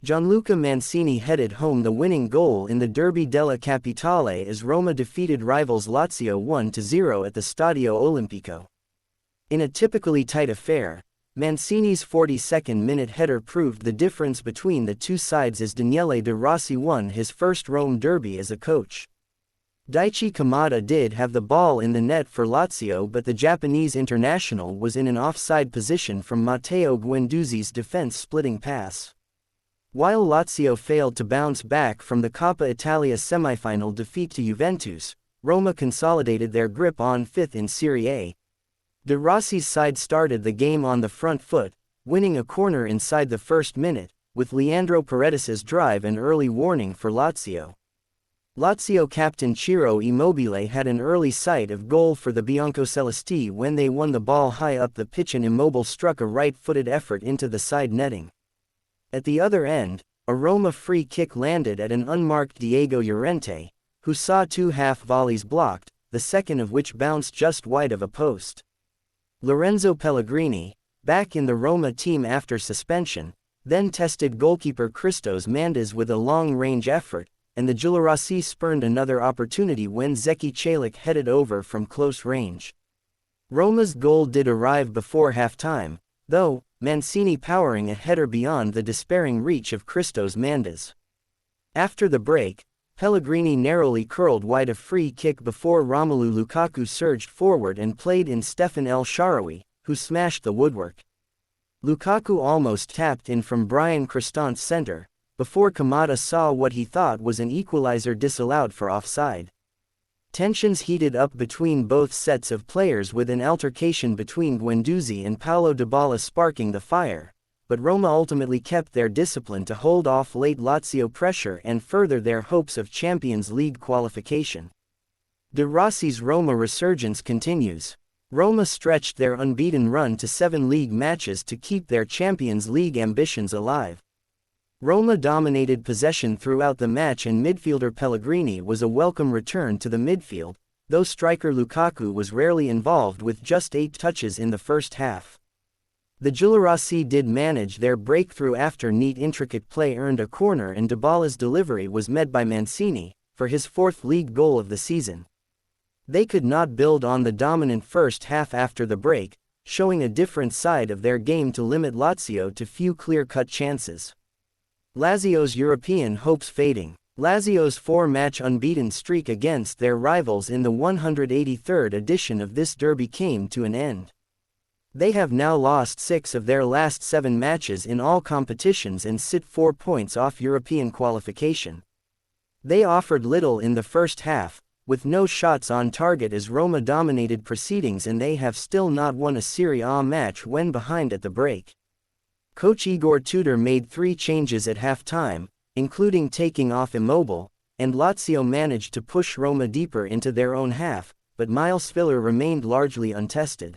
Gianluca Mancini headed home the winning goal in the Derby della Capitale as Roma defeated rivals Lazio 1-0 at the Stadio Olimpico. In a typically tight affair, Mancini's 42nd-minute header proved the difference between the two sides as Daniele De Rossi won his first Rome derby as a coach. Daichi Kamada did have the ball in the net for Lazio, but the Japanese international was in an offside position from Matteo Guendouzi's defense-splitting pass. While Lazio failed to bounce back from the Coppa Italia semifinal defeat to Juventus, Roma consolidated their grip on fifth in Serie A. De Rossi's side started the game on the front foot, winning a corner inside the first minute, with Leandro Paredes's drive an early warning for Lazio. Lazio captain Ciro Immobile had an early sight of goal for the Biancocelesti when they won the ball high up the pitch and Immobile struck a right-footed effort into the side netting. At the other end, a Roma free kick landed at an unmarked Diego Llorente, who saw two half volleys blocked, the second of which bounced just wide of a post. Lorenzo Pellegrini, back in the Roma team after suspension, then tested goalkeeper Christos Mandas with a long-range effort, and the Giallorossi spurned another opportunity when Zeki Celik headed over from close range. Roma's goal did arrive before half-time, though, Mancini powering a header beyond the despairing reach of Christos Mandas. After the break, Pellegrini narrowly curled wide a free kick before Romelu Lukaku surged forward and played in Stefan El Shaarawy, who smashed the woodwork. Lukaku almost tapped in from Brian Cristance's center, before Kamada saw what he thought was an equalizer disallowed for offside. Tensions heated up between both sets of players with an altercation between Guendouzi and Paulo Dybala sparking the fire, but Roma ultimately kept their discipline to hold off late Lazio pressure and further their hopes of Champions League qualification. De Rossi's Roma resurgence continues. Roma stretched their unbeaten run to 7 league matches to keep their Champions League ambitions alive. Roma dominated possession throughout the match and midfielder Pellegrini was a welcome return to the midfield, though striker Lukaku was rarely involved with just 8 touches in the first half. The Giallorossi did manage their breakthrough after neat intricate play earned a corner and Dybala's delivery was met by Mancini, for his 4th league goal of the season. They could not build on the dominant first half after the break, showing a different side of their game to limit Lazio to few clear-cut chances. Lazio's European hopes fading. Lazio's 4-match unbeaten streak against their rivals in the 183rd edition of this derby came to an end. They have now lost 6 of their last 7 matches in all competitions and sit 4 points off European qualification. They offered little in the first half, with no shots on target as Roma dominated proceedings, and they have still not won a Serie A match when behind at the break. Coach Igor Tudor made 3 changes at half-time, including taking off Immobile, and Lazio managed to push Roma deeper into their own half, but Miles Filler remained largely untested.